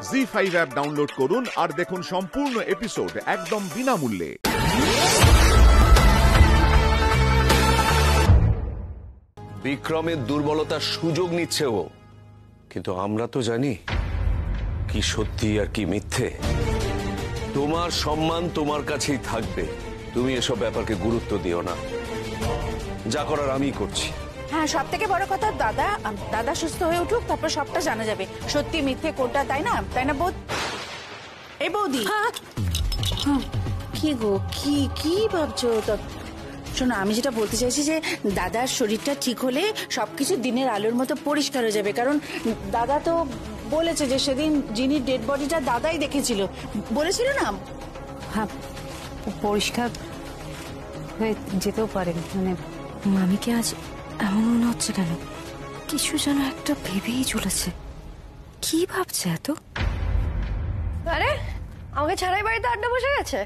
ZEE5 app download করুন আর দেখুন সম্পূর্ণ এপিসোড একদম বিনামূল্যে। বিক্রমের দুর্বলতার সুযোগ নিচ্ছে ও, কিন্তু আমরা তো জানি কি সত্যি আর কি মিথ্যে। তোমার সম্মান তোমার কাছেই থাকবে, তুমি এসব ব্যাপারকে গুরুত্ব দিও না। যা করার আমি করছি। হ্যাঁ, সব থেকে বড় কথা দাদা সুস্থ হয়ে উঠুক, তারপর সবটা জানা যাবে সত্যি মিথ্যে কোনটা, তাই না বৌদি? এই বৌদি কি গো, কি ভাবছো? শোনো, আমি যেটা বলতে চাইছি যে দাদার শরীরটা ঠিক হলে সবকিছু দিনের আলোর মতো পরিষ্কার হয়ে যাবে। কারণ দাদা তো বলেছে যে সেদিন যিনি ডেড বডিটা দাদাই দেখেছিল, বলেছিল না? হ্যাঁ, পরিষ্কার হয়ে যেতেও পারে। মানে মামিকে আজ এমন মনে হচ্ছে কেন? কিছু যেন একটা ভেবেই চলেছে। কি ভাবছে এত? আরে আমাকে ছাড়াই বাড়িতে আড্ডা বসে গেছে।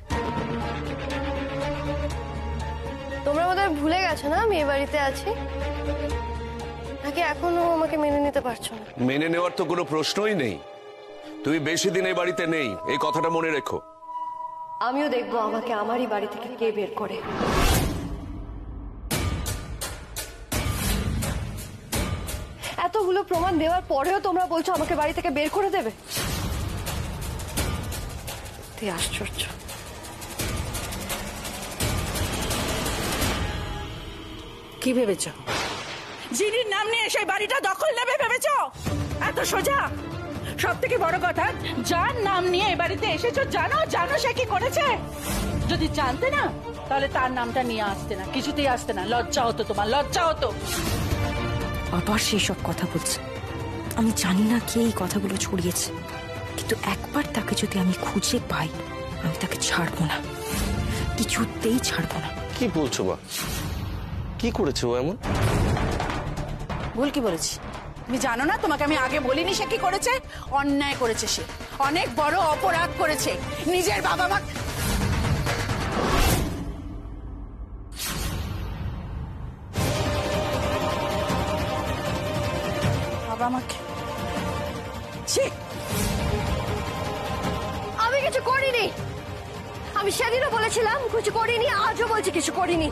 তোমরা বোধহয় ভুলে গেছো না আমি এই বাড়িতে আছি, নাকি এখনো আমাকে মেনে নিতে পারছো না? মেনে নেওয়ার তো কোনো প্রশ্নই নেই। তুমি বেশি দিন এই বাড়িতে নেই, এই কথাটা মনে রেখো। আমিও দেখবো আমাকে আমারই বাড়ি থেকে কে বের করে। এতগুলো প্রমাণ দেওয়ার পরেও তোমরা বলছো আমাকে বাড়ি থেকে বের করে দেবে? আশ্চর্য। কি ভেবেছ? জিনির নাম নিয়ে সেই বাড়িটা দখল নেবে ভেবেছ? এত সোজা? সব থেকে বড় কথা, যার নাম নিয়ে এই বাড়িতে এসেছো জানো সে কি করেছে? যদি জানতে না, তাহলে তার নামটা নিয়ে আসতে না, কিছুতেই আসতে না। লজ্জা হতো তোমার, লজ্জা হতো। আবার সেই সব কথা বলছে। আমি জানি না কে এই কথাগুলো ছড়িয়েছে, কিন্তু একবার তাকে যদি আমি খুঁজে পাই, আমি তাকে ছাড়বো না, কিছুতেই ছাড়বো না। কি বলছো বা? কি করেছে ও এমন? ভুল কি বলেছি? তুমি জানো না? তোমাকে আমি আগে বলিনি সে কি করেছে? অন্যায় করেছে, সে অনেক বড় অপরাধ করেছে। নিজের বাবা মাকে আমি কিছু করিনি। আমি সেদিনও বলেছিলাম কিছু করিনি, আজও বলছি কিছু করিনি।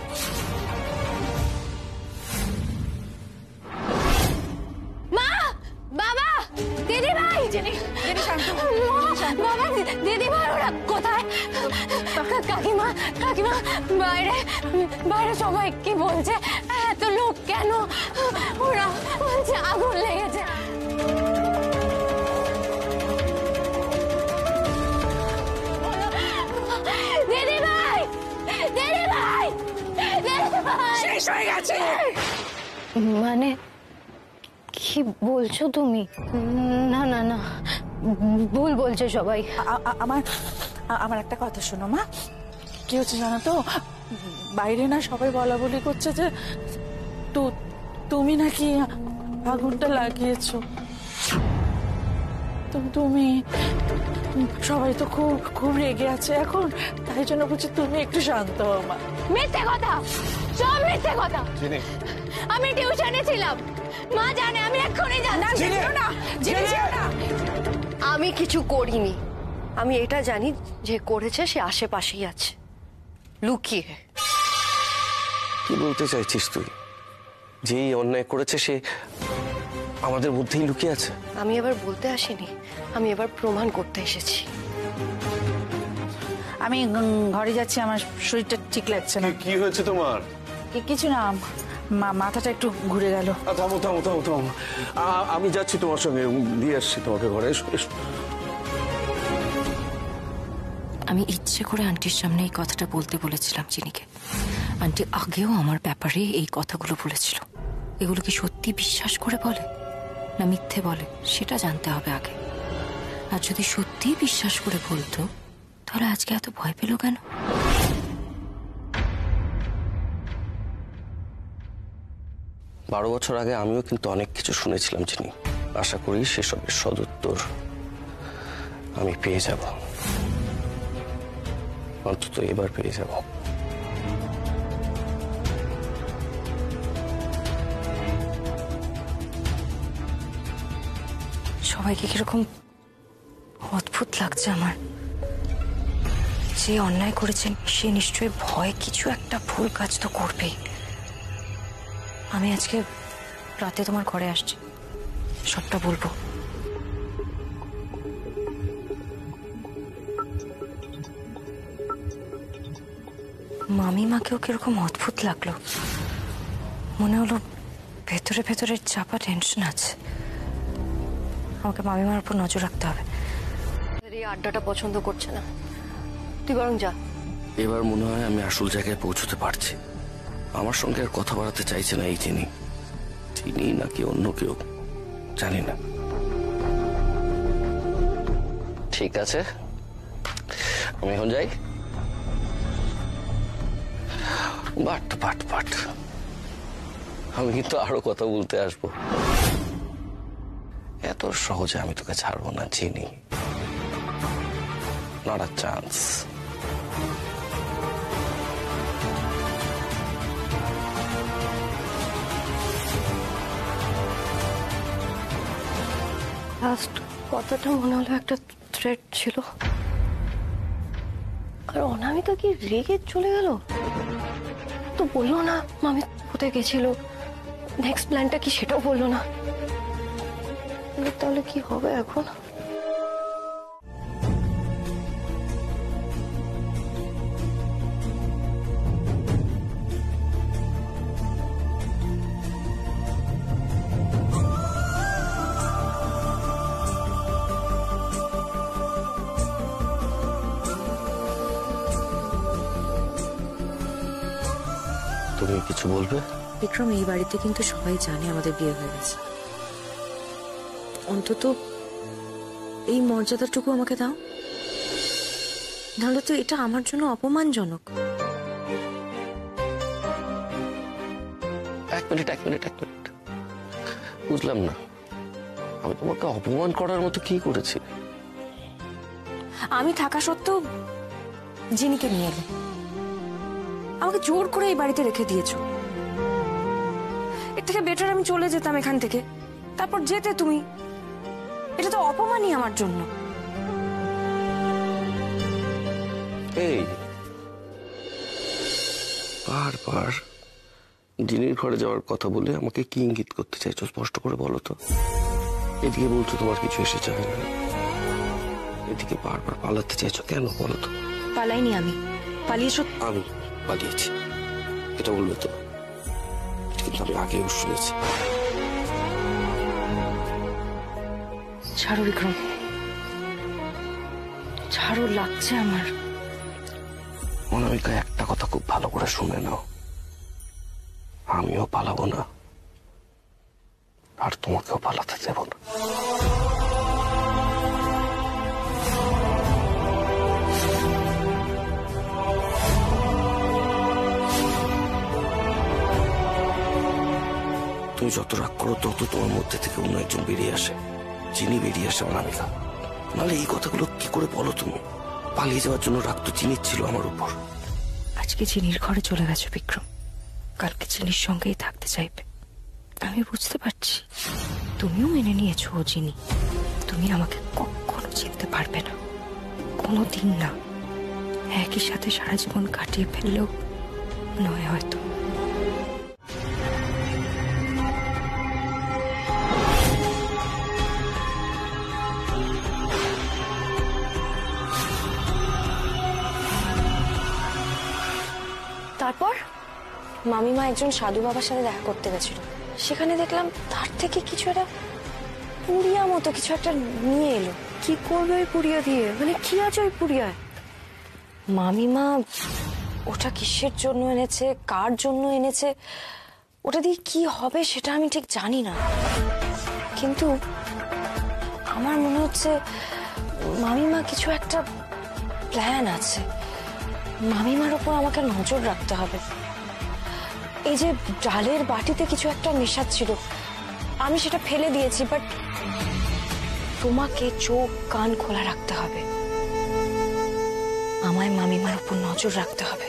মা, বাবা, দিদি ভাই, বাবা, দিদি ভাই ওরা কোথায়? কাকিমা, বাইরে সবাই কি বলছে? এত লোক কেন? ওরা বলছে আগুন লেগেছে। শেষ হয়ে গেছে। মানে কি বলছো তুমি? না না না, ভুল বলছে সবাই। আমার একটা কথা শোনো মা, কি হচ্ছে জানো তো? বাইরে না সবাই বলা বলি করছে যে তুমি নাকি আগুনটা লাগিয়েছো। তুমি সবাই তো খুব রেগে আছে এখন, তাই জন্য বলছি তুমি একটু শান্ত হও মা। মিথ্যে কথা, সব মিথ্যে কথা। আমি টিউশনে ছিলাম, মা জানে। আমি এক্ষুনি আমি কিছু করিনি। আমি এটা জানি যে করেছে সে আশেপাশেই আছে, লুকিয়ে। কি বলতে চাইছিস তুই? যেই অন্যায় করেছে সে আমাদের মধ্যেই লুকিয়ে আছে? আমি এবার বলতে আসিনি, আমি এবার প্রমাণ করতে এসেছি। আমি ঘরে যাচ্ছি, আমার শরীরটা ঠিক লাগছে না। কি হয়েছে তোমার? কিছু না, মাথাটা একটু ঘুরে গেল। থামো থামো থামো থামো, আমি যাচ্ছি তোমার সঙ্গে, দিয়ে আসছি তোমাকে ঘরে। এসো। আমি ইচ্ছে করে আন্টির সামনে এই কথাটা বলতে বলেছিলাম চিনিকে। আন্টি আগেও আমার ব্যাপারে এই কথাগুলো বলেছিল। এগুলো কি সত্যি বিশ্বাস করে বলে না মিথ্যে বলে সেটা জানতে হবে আগে। আর যদি সত্যিই বিশ্বাস করে বলতো, তাহলে আজকে এত ভয় পেল কেন? বারো বছর আগে আমিও কিন্তু অনেক কিছু শুনেছিলাম চিনি। আশা করি সেসবের সদুত্তর আমি পেয়ে যাব, অন্তত এবার পেয়ে যাব। সবাইকে কিরকম অদ্ভুত লাগছে আমার। যে অন্যায় করেছেন সে নিশ্চয়ই ভয় কিছু একটা ভুল কাজ তো করবেই। আমি আজকে রাতে তোমার ঘরে আসছি, সবটা বলবো। মামিমাকেও কিরকম অদ্ভুত লাগলো। মনে হলো ভেতরে ভেতরে চাপা টেনশন আছে। আমাকে মামিমার উপর নজর রাখতে হবে। এই আড্ডাটা পছন্দ করছে না, তুই বরং যা। এবার মনে হয় আমি আসল জায়গায় পৌঁছতে পারছি। আমার সঙ্গে আর কথা বাড়াতে চাইছে না এই চিনি। চিনি নাকি অন্য কেউ জানি না। ঠিক আছে, আমি এখন যাই। বাট বাট বাট, আমি কিন্তু আরো কথা বলতে আসবো। এত সহজে আমি তোকে ছাড়বো না চিনি, নট আ চান্স। লাস্ট কথাটা মনে হলো একটা থ্রেট ছিল। আর অনামিকা কি রেগে চলে গেল? তো বললো না মামি কোথায় গেছিল, নেক্সট প্ল্যানটা কি সেটাও বললো না। তাহলে কি হবে এখন? তুমি কিছু বলবে? বিক্রম, এই বাড়িতে কিন্তু সবাই জানে আমাদের বিয়ে হয়ে গেছে। অন্তত এই মর্যাদাটুকু আমাকে দাও, নাহলে তো এটা আমার জন্য অপমানজনক। এক মিনিট বুঝলাম না, আমি তোমাকে অপমান করার মতো কি করেছি? আমি থাকা সত্ত্বেও জিনিকে নিয়ে এলে, আমাকে জোর করে এই বাড়িতে রেখে দিয়েছো। এর থেকে বেটার আমি চলে যেতাম এখান থেকে, তারপর যেতে তুমি। এটা তো অপমানই আমার জন্য। এই বারবার জিনির ঘরে যাওয়ার কথা বলে আমাকে কি ইঙ্গিত করতে চাইছো স্পষ্ট করে বলো তো। এদিকে বলছো তোমার কিছু এসে যায় না, এদিকে বারবার পালাতে চাইছো কেন বলো তো? পালাইনি আমি, পালিয়েছো। আমি পালিয়েছি এটা বলবে তো? কিন্তু আমি আগেও শুনেছি। ছাড়ো বিক্রম, ছাড়ো, লাগছে আমার। অনামিকা, একটা কথা খুব ভালো করে শুনে নাও, আমিও পালাবো না, আর তোমাকেও পালাতে দেব না। তুমি যত রাগ করো তত তোমার মধ্যে থেকে অন্য একজন বেরিয়ে আসে। চিনি বেরিয়ে আসে অনামিকা। নাহলে এই কথাগুলো কি করে বলো তুমি? পালিয়ে যাওয়ার জন্য রাগ তো চিনির ছিল আমার উপর। আজকে চিনির ঘরে চলে গেছো বিক্রম, কালকে চিনির সঙ্গেই থাকতে চাইবে। আমি বুঝতে পারছি, তুমিও মেনে নিয়েছো ও চিনি। তুমি আমাকে কখনো চিনতে পারবে না, কোনোদিন না। একই সাথে সারা জীবন কাটিয়ে ফেললেও নয় হয়তো। তারপর মামিমা একজন সাধু বাবার সাথে দেখা করতে গেছিল। সেখানে দেখলাম তার থেকে কিছু একটা পুড়িয়া মতো কিছু একটা নিয়ে এলো। কি করবে ওই পুড়িয়া দিয়ে? মানে কি আছে ওই পুড়িয়ায়? মামিমা ওটা কিসের জন্য এনেছে, কার জন্য এনেছে, ওটা দিয়ে কি হবে সেটা আমি ঠিক জানি না। কিন্তু আমার মনে হচ্ছে মামিমা কিছু একটা প্ল্যান আছে। মামিমার উপর আমাকে নজর রাখতে হবে। এই যে ডালের বাটিতে কিছু একটা মেশাচ্ছিল, আমি সেটা ফেলে দিয়েছি, বাট তোমাকে চোখ কান খোলা রাখতে হবে। আমায় মামিমার উপর নজর রাখতে হবে।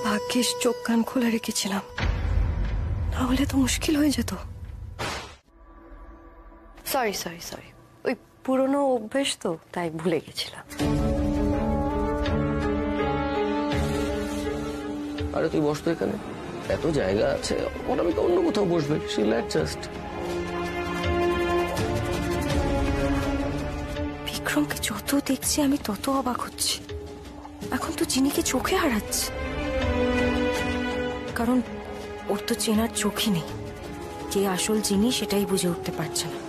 ভাগ্যিস চোখ কান খোলা রেখেছিলাম, তাহলে তো মুশকিল হয়ে যেত। সরি সরি সরি, ওই পুরনো অভ্যেস তো, তাই ভুলে গেছিলাম। আরে তুই বস তো এখানে, এত জায়গা আছে, অনামিকা অন্য কোথাও বসবে, শিল অ্যাডজাস্ট। বিক্রমকে যত দেখছি আমি তত অবাক হচ্ছি। এখন তো জিনিকে চোখে হারাচ্ছে, কারণ ওর তো চেনার চোখই নেই। কে আসল জিনিস সেটাই বুঝে উঠতে পারছে না।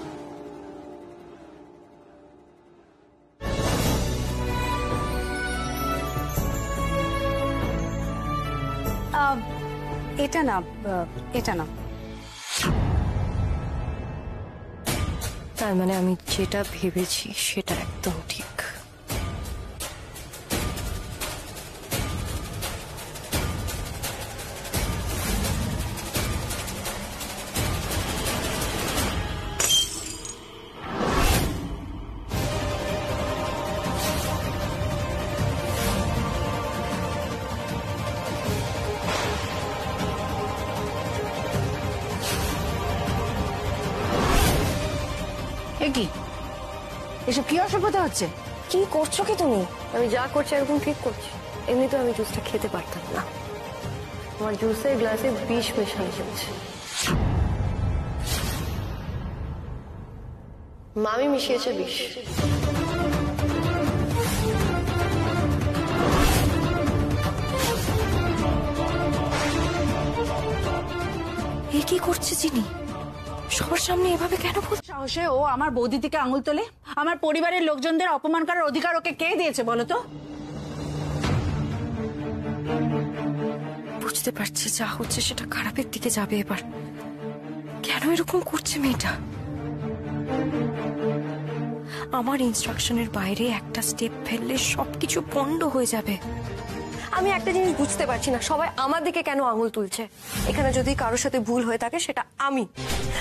এটা না, এটা না। তার মানে আমি যেটা ভেবেছি সেটা একদম ঠিক। কি এসব কি অসভ্যতা হচ্ছে? কি করছো কি তুমি? আমি যা করছি এরকম ঠিক করছি। এমনি তো আমি জুসটা খেতে পারতাম না, আমার জুসের গ্লাসে বিষ মেশানো চলছে। মামি মিশিয়েছে বিষ। এ কি করছে চিনি? সবার সামনে এভাবে কেন বলছে? সাহসে ও আমার বৌদি থেকে আঙুল তোলে? আমার পরিবারের লোকজনদের অপমান করার অধিকার ওকে কে দিয়েছে বলো তো? বুঝতে পারছি যা হচ্ছে সেটা খারাপের দিকে যাবে এবার। কেন এরকম করছে মেয়েটা? আমার ইনস্ট্রাকশনের বাইরে একটা স্টেপ ফেললে সবকিছু পণ্ড হয়ে যাবে। আমি একটা জিনিস বুঝতে পারছি না, সবাই আমার দিকে কেন আঙুল তুলছে? এখানে যদি কারোর সাথে ভুল হয়ে থাকে সেটা আমি,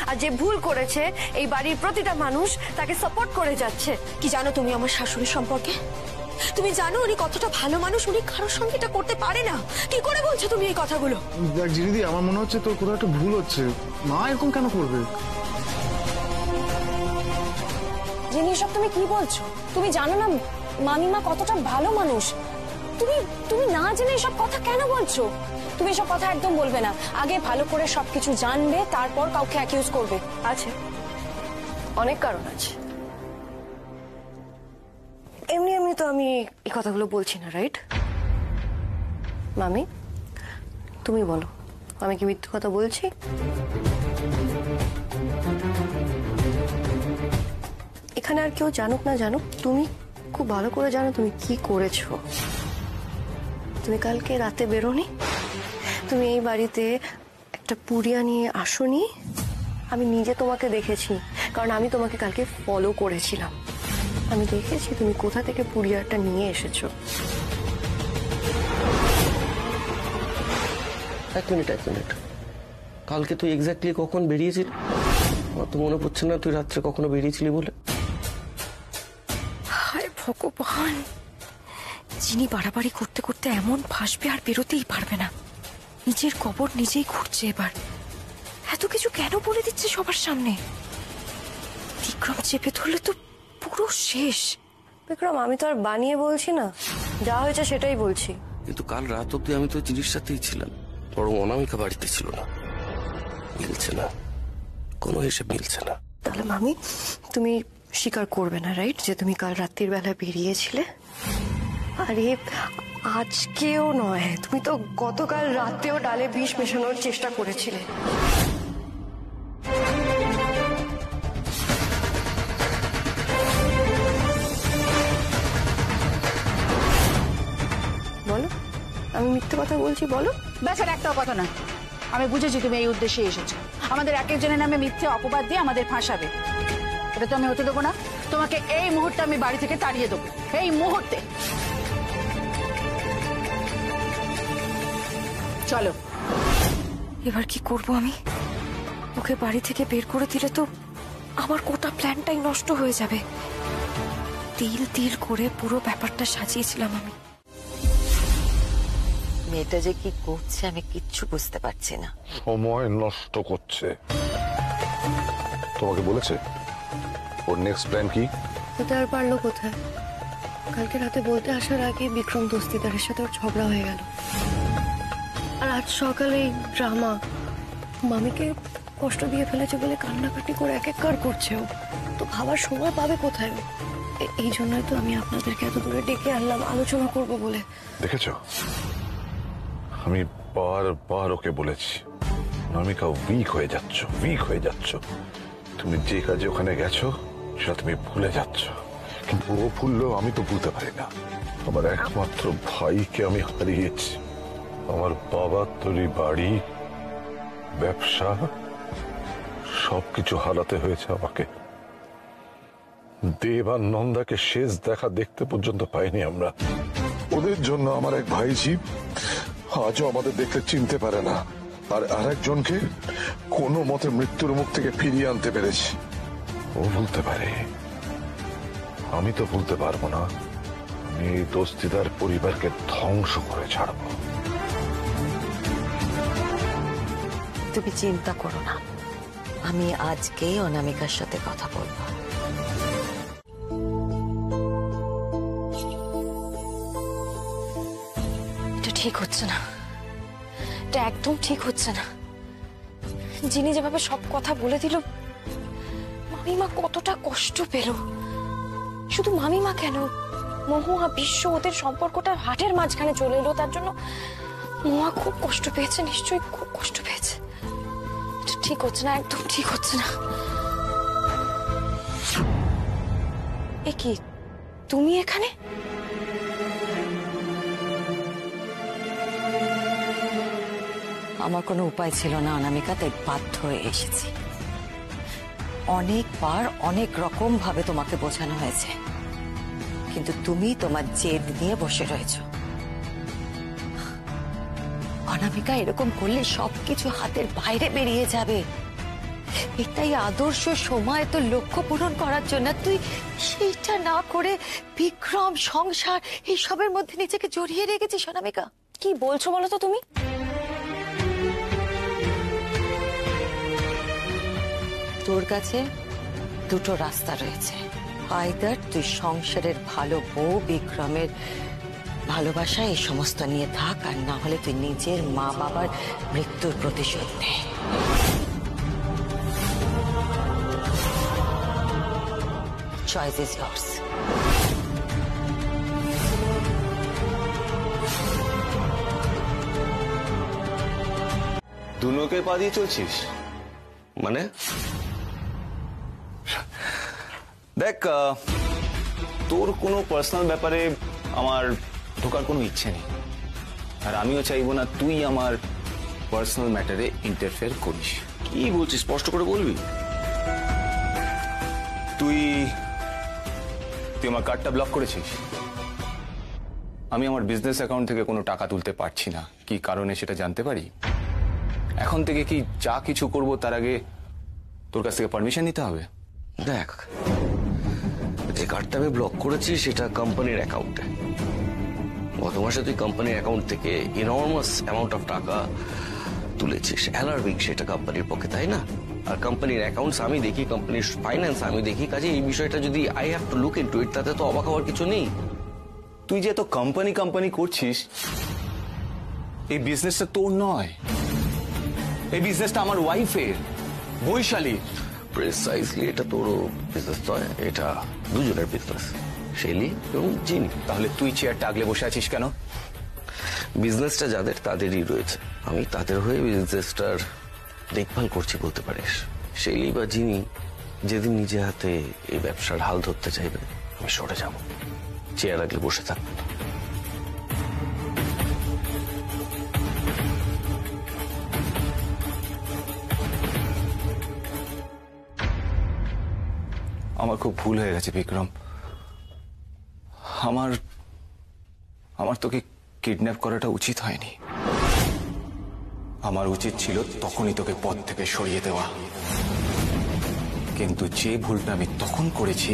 আর যে ভুল করেছে এই বাড়ির প্রতিটা মানুষ তাকে সাপোর্ট করে যাচ্ছে। কি জানো তুমি আমার শাশুড়ির সম্পর্কে? তুমি জানো উনি কতটা ভালো মানুষ? উনি কারোর সঙ্গে এটা করতে পারে না। কি করে বলছো তুমি এই কথাগুলো? দেখ জিনিদি, আমার মনে হচ্ছে তোর কোথাও একটা ভুল হচ্ছে। মা এরকম কেন করবে? জিনি, সব তুমি কি বলছো? তুমি জানো না মামিমা কতটা ভালো মানুষ? তুমি তুমি না জেনে এসব কথা কেন বলছো? তুমি এসব কথা একদম বলবে না। আগে ভালো করে সবকিছু জানবে, তারপর কাউকে অ্যাকিউজ করবে। আছে, অনেক কারণ আছে। এমনি এমনি তো আমি এই কথাগুলো বলছি না, রাইট? মামি তুমি বলো, আমি কি মিথ্যে কথা বলছি? এখানে আর কেউ জানুক না জানুক, তুমি খুব ভালো করে জানো তুমি কি করেছো। তুমি কালকে রাতে বেরোনি, তুমি এই বাড়িতে একটা পুড়িয়া নিয়ে আসোনি। আমি নিজে তোমাকে দেখেছি, কারণ আমি তোমাকে কালকে ফলো করেছিলাম। আমি দেখেছি তুমি কোথা থেকে পুড়িয়াটা নিয়ে এসেছো। এক মিনিট, কালকে তুই এক্স্যাক্টলি কখন বেরিয়েছিলি? আমার তো মনে পড়ছে না তুই রাত্রে কখনো বেরিয়েছিলি বলে। হায় ভগবান, চিনি বাড়াবাড়ি করতে করতে এমন ফাঁসবে আর বেরোতেই পারবে না। নিজের কবর নিজেই ঘুরছে এবার। এত কিছু কেন বলে দিচ্ছে সবার সামনে? বিক্রম চেপে ধরলে তো পুরো শেষ। বিক্রম, আমি তো আর বানিয়ে বলছি না, যা হয়েছে সেটাই বলছি। কিন্তু কাল রাত অব্দি আমি তো জিনিস সাথেই ছিলাম, বরং অনামিকা বাড়িতে ছিল না। মিলছে না, কোনো হিসেব মিলছে না। তাহলে মামি তুমি স্বীকার করবে না, রাইট, যে তুমি কাল রাত্রির বেলা বেরিয়েছিলে? আরে আজকেও নয়, তুমি তো গতকাল রাতেও ডালে বিষ মেশানোর চেষ্টা করেছিলে। বলো, আমি মিথ্যে কথা বলছি? বলো। ব্যাস, আর একটাও কথা না। আমি বুঝেছি তুমি এই উদ্দেশ্যে এসেছো, আমাদের এক একজনের নামে মিথ্যে অপবাদ দিয়ে আমাদের ফাঁসাবে। এটা তো আমি হতে দেবো না। তোমাকে এই মুহূর্তে আমি বাড়ি থেকে তাড়িয়ে দেবো, এই মুহূর্তে। চলো। এবার কি করব আমি? ওকে বাড়ি থেকে বের করে দিলে তো আমার গোটা প্ল্যানটাই নষ্ট হয়ে যাবে। তিল তিল করে পুরো ব্যাপারটা সাজিয়েছিলাম আমি। মেয়েটা যে কি করছে আমি কিচ্ছু বুঝতে পারছি না। সময় নষ্ট করছে। তোমাকে বলেছে ও ওর নেক্সট প্ল্যান কি? হতে আর পারলো কোথায়? কালকে রাতে বলতে আসার আগে বিক্রম দস্তিদারের সাথে ওর ঝগড়া হয়ে গেল। আর আজ সকালে ড্রামা, মামিকে কষ্ট দিয়ে ফেলেছে বলে কান্নাকাটি করে এক কার করছে। ও তো ভাবার সময় পাবে কোথায়? এই জন্যই তো আমি আপনাদেরকে এত দূরে ডেকে আনলাম আলোচনা করব বলে। দেখেছো, আমি বার ওকে বলেছি, নামিকা উইক হয়ে যাচ্ছ। তুমি যে কাজে ওখানে গেছো সেটা তুমি ভুলে যাচ্ছ। কিন্তু ও ভুললেও আমি তো ভুলতে পারি না। আমার একমাত্র ভাইকে আমি হারিয়েছি। আমার বাবার তৈরি বাড়ি, ব্যবসা সবকিছু হারাতে হয়েছে আমাকে। দেব আর নন্দাকে শেষ দেখা দেখতে পর্যন্ত পাইনি আমরা। ওদের জন্য আমার এক ভাইজি আজও আমাদের দেখলে চিনতে পারে না, আর আরেকজনকে কোনো মতে মৃত্যুর মুখ থেকে ফিরিয়ে আনতে পেরেছি। ও ভুলতে পারে, আমি তো ভুলতে পারবো না। আমি এই দস্তিদার পরিবারকে ধ্বংস করে ছাড়বো। তুমি চিন্তা করো না, আমি আজকেই অনামিকার সাথে কথা বলবো। এটা ঠিক হচ্ছে না, এটা একদম ঠিক হচ্ছে না। যিনি যেভাবে সব কথা বলে দিল, মামিমা কতটা কষ্ট পেল। শুধু মামিমা কেন, মহুয়া, বিশ্ব, ওদের সম্পর্কটা হাটের মাঝখানে চলে এলো। তার জন্য মহুয়া খুব কষ্ট পেয়েছে, নিশ্চয়ই খুব কষ্ট পেয়েছে। এটা ঠিক হচ্ছে না, একদম ঠিক হচ্ছে না। এ কি, তুমি এখানে? আমার কোনো উপায় ছিল না অনামিকা, তাই বাধ্য হয়ে এসেছি। অনেকবার অনেক রকম ভাবে তোমাকে বোঝানো হয়েছে, কিন্তু তুমি তোমার জেদ নিয়ে বসে রয়েছ। অনামিকা, এরকম করলে সবকিছু হাতের বাইরে বেরিয়ে যাবে। এটাই আদর্শ সময় তো লক্ষ্য পূরণ করার জন্য। তুই সেইটা না করে বিক্রম, সংসার এইসবের মধ্যে নিজেকে জড়িয়ে রেখেছিস। অনামিকা, কি বলছো বলো তো তুমি? তোর কাছে দুটো রাস্তা রয়েছে। আইদার তুই সংসারের ভালো বউ, বিক্রমের ভালোবাসা এই সমস্ত নিয়ে থাক, আর না হলে তুই নিজের মা বাবার মৃত্যুর প্রতিশোধ নে। Choice is years. দুনোকে পা দিয়ে চলছিস মানে? দেখ, তোর কোনো পার্সোনাল ব্যাপারে আমার ঢোকার কোনো ইচ্ছে নেই, আর আমিও চাইবো না তুই আমার পার্সোনাল ম্যাটারে ইন্টারফেয়ার করিস। কি বলছিস, স্পষ্ট করে বলবি? তুই আমার কার্ডটা ব্লক করেছিস। আমি আমার বিজনেস অ্যাকাউন্ট থেকে কোনো টাকা তুলতে পারছি না। কি কারণে সেটা জানতে পারি? এখন থেকে কি যা কিছু করব তার আগে তোর কাছ থেকে পারমিশন নিতে হবে? দেখ, যে কার্ডটা আমি ব্লক করেছি সেটা কোম্পানির অ্যাকাউন্টে। গত মাসে তুই কোম্পানির অ্যাকাউন্ট থেকে ইনর্মাস অ্যামাউন্ট অফ টাকা তুলেছিস। অ্যালার্মিং সেটা কোম্পানির পক্ষে, তাই না? আর কোম্পানির অ্যাকাউন্টস আমি দেখি, কোম্পানির ফাইন্যান্স আমি দেখি। কাজে এই বিষয়টা যদি I have to look into ইট, তাতে তো অবাক হওয়ার কিছু নেই। তুই যে এত কোম্পানি করছিস, এই বিজনেসটা তোর নয়, এই বিজনেসটা আমার ওয়াইফের, বৈশালীর। প্রিসাইজলি, এটা তোরও বিজনেস নয়, এটা দুজনের বিজনেস, শেলি এবং জিনি। তাহলে তুই চেয়ারটা আগলে বসে আছিস কেন? বিজনেসটা যাদের তাদেরই রয়েছে, আমি তাদের হয়ে বিজনেসটার দেখভাল করছি বলতে পারিস। শেলি বা জিনি যেদিন নিজে হাতে এই ব্যবসার হাল ধরতে চাইবে, আমি সরে যাব, চেয়ার আগলে বসে থাকবো না। আমার খুব ভুল হয়ে গেছে বিক্রম। আমার তোকে কিডন্যাপ করাটা উচিত হয়নি। আমার উচিত ছিল তখনই তোকে পথ থেকে সরিয়ে দেওয়া। কিন্তু যে ভুলটা আমি তখন করেছি,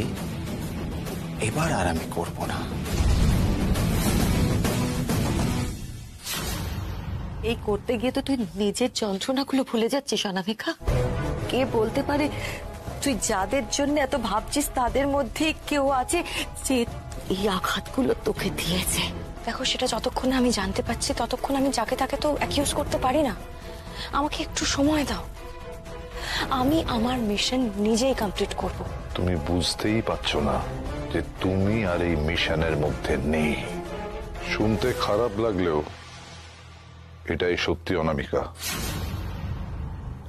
এবার আর আমি করব না। এই করতে গিয়ে তো তুই নিজের যন্ত্রণাগুলো ভুলে যাচ্ছিস অনামিকা। কে বলতে পারে তুই যাদের জন্য এত ভাবছিস তাদের মধ্যে কেউ আছে যে এই আঘাতগুলো তোকে দিয়েছে। দেখো, সেটা যতক্ষণ না আমি জানতে পারছি ততক্ষণ আমি যাকে তাকে তো অ্যাকিউজ করতে পারি না। আমাকে একটু সময় দাও, আমি আমার মিশন নিজেই কমপ্লিট করব। তুমি বুঝতেই পারছো না যে তুমি আর এই মিশনের মধ্যে নেই। শুনতে খারাপ লাগলেও এটাই সত্যি অনামিকা।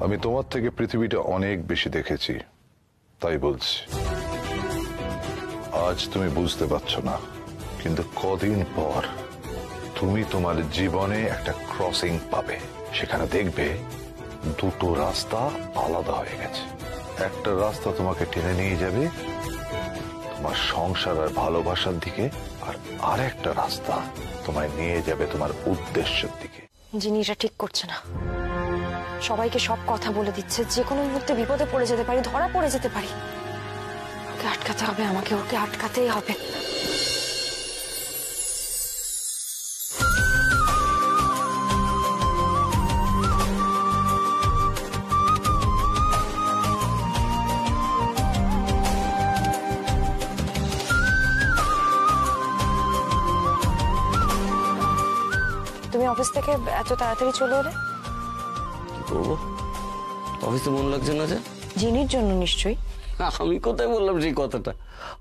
আমি তোমার থেকে পৃথিবীটা অনেক বেশি দেখেছি, তাই বলছি। আজ তুমি বুঝতে পারছো না, কিন্তু কদিন পর তুমি তোমার জীবনে একটা ক্রসিং পাবে। সেখানে দেখবে দুটো রাস্তা আলাদা হয়ে গেছে। একটা রাস্তা তোমাকে টেনে নিয়ে যাবে তোমার সংসার আর ভালোবাসার দিকে, আর আরেকটা রাস্তা তোমায় নিয়ে যাবে তোমার উদ্দেশ্যের দিকে। যিনি এটা ঠিক করছে না, সবাইকে সব কথা বলে দিচ্ছে। যে কোনো মুহূর্তে বিপদে পড়ে যেতে পারি, ধরা পড়ে যেতে পারি। ওকে আটকাতে হবে, আমাকে ওকে আটকাতেই হবে। তুমি অফিস থেকে এত তাড়াতাড়ি চলে এলে? কি করবো, অফিসে মন লাগছে না যে? জিনির জন্য নিশ্চয়ই। আমি কোথায় বললাম সেই কথাটা?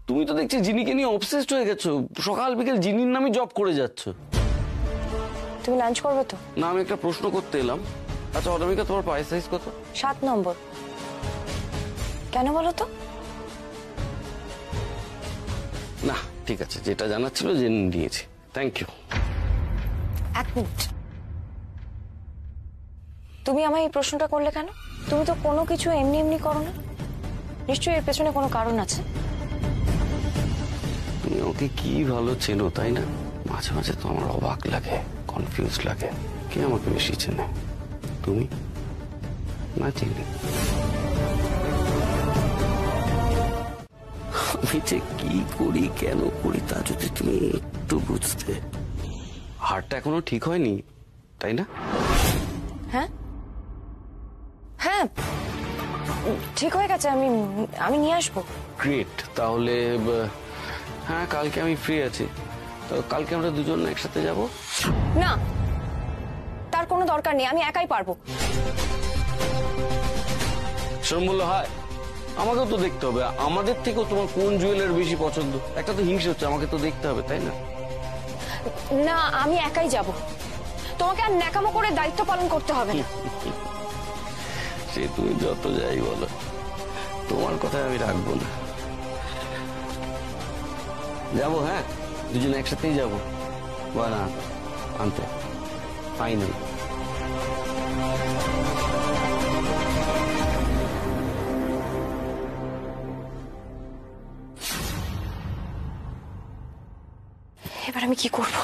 তুমি তো দেখছি জিনিকে নিয়ে অবসেসড হয়ে গেছো। সকাল বিকেল জিনির নামে জব করে যাচ্ছ। তুমি লাঞ্চ করবে তো? না, আমি একটা প্রশ্ন করতে এলাম। আচ্ছা অনামিকা, তোমার পায়ের সাইজ কত? 7 নম্বর। কেন বলো তো? না ঠিক আছে, যেটা জানার ছিল জেনে নিয়েছি, থ্যাংক ইউ। এক মিনিট, তুমি আমায় এই প্রশ্নটা করলে কেন? তুমি তো কোনো কিছু এমনি এমনি করো না, নিশ্চয়ই এর পেছনে কোনো কারণ আছে। তুমি ওকে কি ভালো চেনো, তাই না? মাঝে মাঝে তো আমার অবাক লাগে, কনফিউজ লাগে, কে আমাকে বেশি চেনে, তুমি না চিনি? আমি যে কি করি কেন করি তা যদি তুমি একটু বুঝতে। হার্টটা এখনো ঠিক হয়নি, তাই না? হ্যাঁ হ্যাঁ, ঠিক হয়ে গেছে। আমি নিয়ে আসবো। গ্রেট, তাহলে হ্যাঁ কালকে আমি ফ্রি আছি। তো কালকে আমরা দুজন একসাথে যাব? না, তার কোনো দরকার নেই, আমি একাই পারবো। শোন বললো হয়, আমাকেও তো দেখতে হবে। আমাদের থেকেও তোমার কোন জুয়েলার বেশি পছন্দ, একটা তো হিংসে হচ্ছে, আমাকে তো দেখতে হবে, তাই না? না, আমি একাই যাব, তোমাকে আর ন্যাকামো করে দায়িত্ব পালন করতে হবে না। সে তুমি যত যাই বলো, তোমার কথা আমি রাখবো না। যাবো, হ্যাঁ দুজনে একসাথেই যাবো। না আনতে ফাইনাল। এবার আমি কি করব?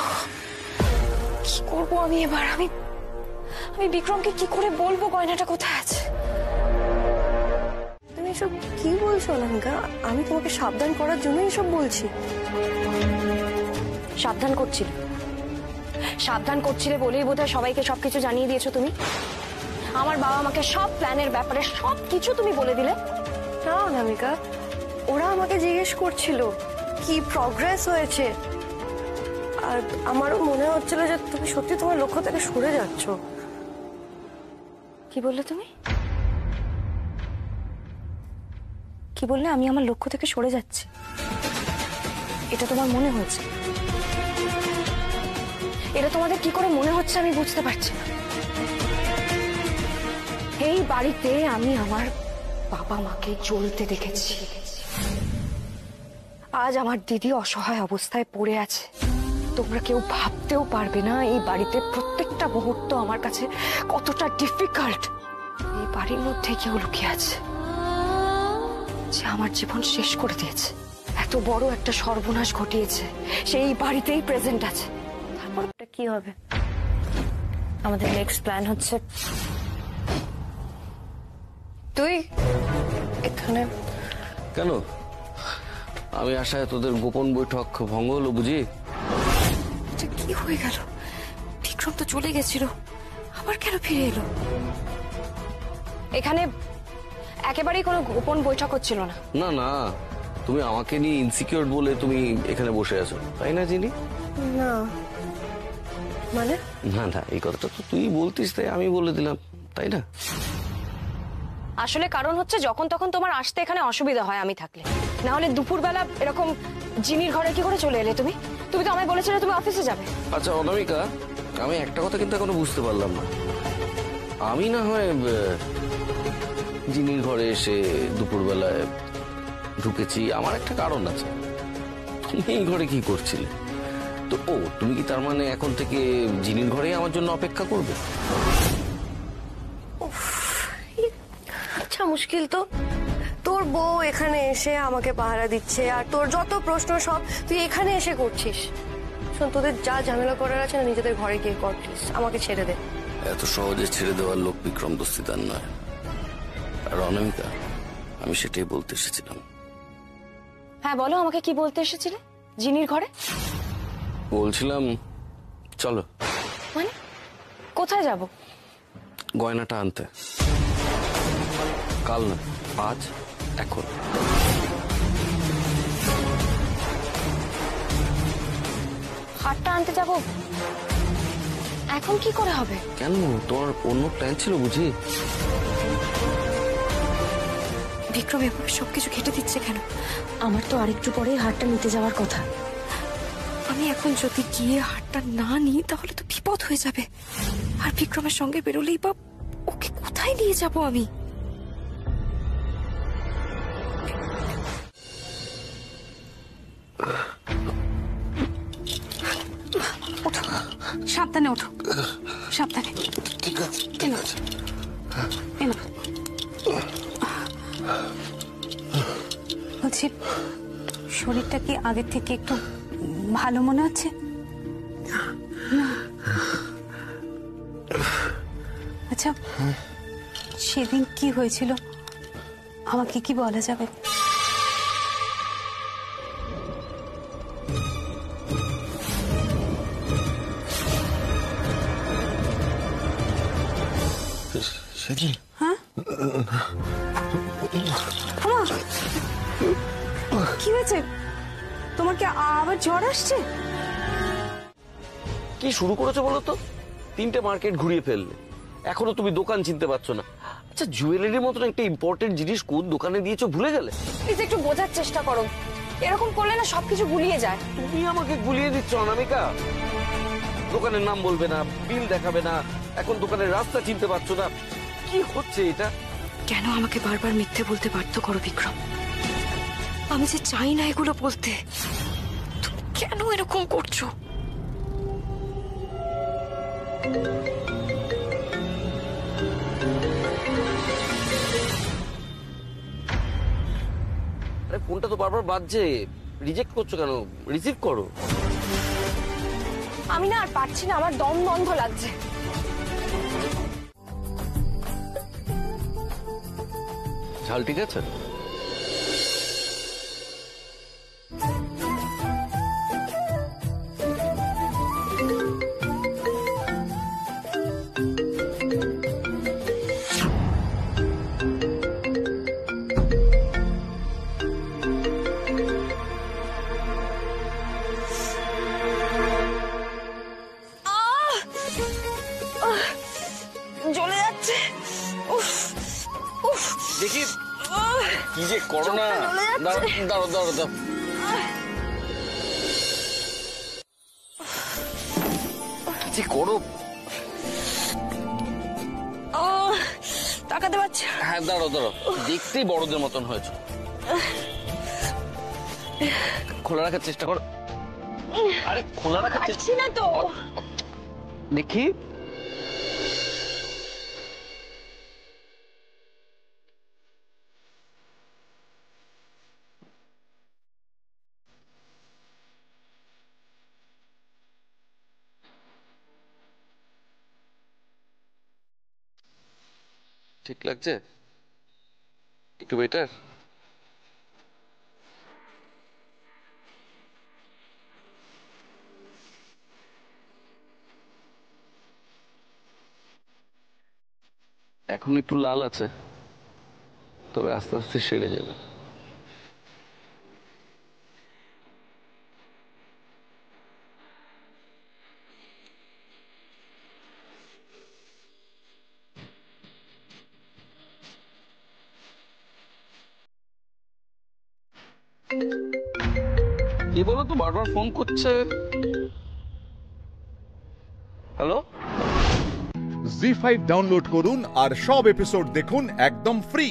কি করব আমি এবার? আমি বিক্রমকে কি করে বলবো গয়নাটা কোথায় আছে? তুমি এসব কি বলছো অনামিকা? আমি তোমাকে সাবধান করার জন্য এসব বলছি। সাবধান করছিলে বলেই বোধহয় সবাইকে সবকিছু জানিয়ে দিয়েছো তুমি। আমার বাবা আমাকে সব প্ল্যানের ব্যাপারে সবকিছু তুমি বলে দিলে। না অনামিকা, ওরা আমাকে জিজ্ঞেস করছিল কি প্রগ্রেস হয়েছে, আর আমারও মনে হচ্ছিল যে তুমি সত্যি তোমার লক্ষ্য থেকে সরে যাচ্ছ। কি বললে তুমি? কি বললে? আমি আমার লক্ষ্য থেকে সরে যাচ্ছি, এটা তোমার মনে হয়েছে? এটা তোমাদের কি করে মনে হচ্ছে আমি বুঝতে পারছি না। এই বাড়িতে আমি আমার বাবা মাকে জ্বলতে দেখেছি, আজ আমার দিদি অসহায় অবস্থায় পড়ে আছে। তোমরা কেউ ভাবতেও পারবে না এই বাড়িতে প্রত্যেকটা মুহূর্ত আমার কাছে কতটা ডিফিকাল্ট। এই বাড়ির মধ্যে কেউ লুকিয়ে আছে যে আমার জীবন শেষ করে দিয়েছে, এত বড় একটা সর্বনাশ ঘটিয়েছে, সেই বাড়িতেই প্রেজেন্ট আছে। তারপর কি হবে? আমাদের নেক্সট প্ল্যান হচ্ছে তুই এখানে। কেন? আমি আশায় তোদের গোপন বৈঠক ভঙ্গ হলো বুঝি? কি হয়ে গেল? বিক্রম তো চলে গেছিল, আবার কেন ফিরে এলো? এখানে একেবারেই কোনো গোপন বৈঠক হচ্ছিল না। না না, তুমি আমাকে নিয়ে ইনসিকিউর বলে তুমি এখানে বসে আছো, তাই না জিনি? না মানে? না না, এই কথাটা তো তুই বলতিস তাই আমি বলে দিলাম, তাই না? আসলে কারণ হচ্ছে যখন তখন তোমার আসতে এখানে অসুবিধা হয় আমি থাকলে, না হলে দুপুরবেলা এরকম জিনির ঘরে কি করে চলে এলে তুমি? তুমি তো আমায় বলেছিলে তুমি অফিসে যাবে। আচ্ছা অনামিকা, আমি একটা কথা কিন্তু এখনো বুঝতে পারলাম না। আমি না হয় জিনির ঘরে এসে দুপুরবেলায় ঢুকেছি, আমার একটা কারণ আছে। তুমি এই ঘরে কি করছিলে? তো তুমি কি তার মানে এখন থেকে জিনির ঘরেই আমার জন্য অপেক্ষা করবে? আচ্ছা মুশকিল তো, তোর বউ এখানে এসে আমাকে পাহারা দিচ্ছে আর তোর যত প্রশ্ন সব তুই এখানে এসে করছিস। শোন, তোদের যা ঝামেলা করার আছে না নিজেদের ঘরে গিয়ে কর প্লিজ, আমাকে ছেড়ে দে। এত সহজে ছেড়ে দেওয়ার লোক বিক্রম দস্তিদার নয়। আর অনামিকা, আমি সেটাই বলতে এসেছিলাম। হ্যাঁ বলো, আমাকে কি বলতে এসেছিলে জিনির ঘরে? বলছিলাম চলো। মানে কোথায় যাব? গয়নাটা আনতে। কাল না, আজ, এখন। হারটা আনতে যাব? এখন কি করে হবে? কেন, তোমার অন্য প্ল্যান ছিল বুঝি? বিক্রম এভাবে সবকিছু ঘেটে দিচ্ছে কেন? আমার তো আরেকটু পরেই হারটা নিতে যাওয়ার কথা। আমি এখন যদি গিয়ে হারটা না নিই তাহলে তো বিপদ হয়ে যাবে। আর বিক্রমের সঙ্গে বেরোলেই বা ওকে কোথায় নিয়ে যাব আমি? ওঠো, সাবধানে ওঠো, সাবধানে। ঠিক আছে, ঠিক আছে। এনো বলছি, শরীরটা কি আগের থেকে একটু ভালো মনে হচ্ছে? আচ্ছা, সেদিন কি হয়েছিল আমাকে কি বলা যাবে? সেদিন হ্যাঁ, কি হয়েছে? তোমার কি আবার জ্বর আসছে? কি শুরু করেছো বলো তো? 3টে মার্কেট ঘুরিয়ে ফেললে, এখনো তুমি দোকান চিনতে পারছো না। আচ্ছা, জুয়েলারির মতন একটা ইম্পর্টেন্ট জিনিস কোন দোকানে দিয়েছো ভুলে গেলে? প্লিজ একটু বোঝার চেষ্টা করো, এরকম করলে না সবকিছু গুলিয়ে যায়। তুমি আমাকে গুলিয়ে দিচ্ছ অনামিকা। দোকানের নাম বলবে না, বিল দেখাবে না, এখন দোকানের রাস্তা চিনতে পারছো না। কি হচ্ছে এটা? কেন আমাকে বারবার মিথ্যে বলতে বাধ্য করো বিক্রম? আমি যে চাই না এগুলো বলতে, তুমি কেন এরকম করছো? আরে ফোনটা তো বারবার বাজছে, রিজেক্ট করছো কেন? রিসিভ করো। আমি না আর পারছি না, আমার দম বন্ধ লাগছে। ঝাল ঠিক আছে? জ্বলে যাচ্ছে। উফ উফ, দেখি কি যে করো না। দাঁড়ো দাঁড়ো দাঁড়ো, কি যে করো। তাকাতে পারছি। হ্যাঁ দাঁড়ো দাঁড়ো, দেখতেই বড়দের মতন হয়েছে। খোলা রাখার চেষ্টা করো। আরে খোলা রাখার চেষ্টা না তো। দেখি। ঠিক লাগছে? একটু বেটার? এখন একটু লাল আছে। তবে আস্তে আস্তে সেরে যাবে। কি বলো তো, বারবার ফোন করছে। হ্যালো, জি5 ডাউনলোড করুন আর সব এপিসোড দেখুন একদম ফ্রি।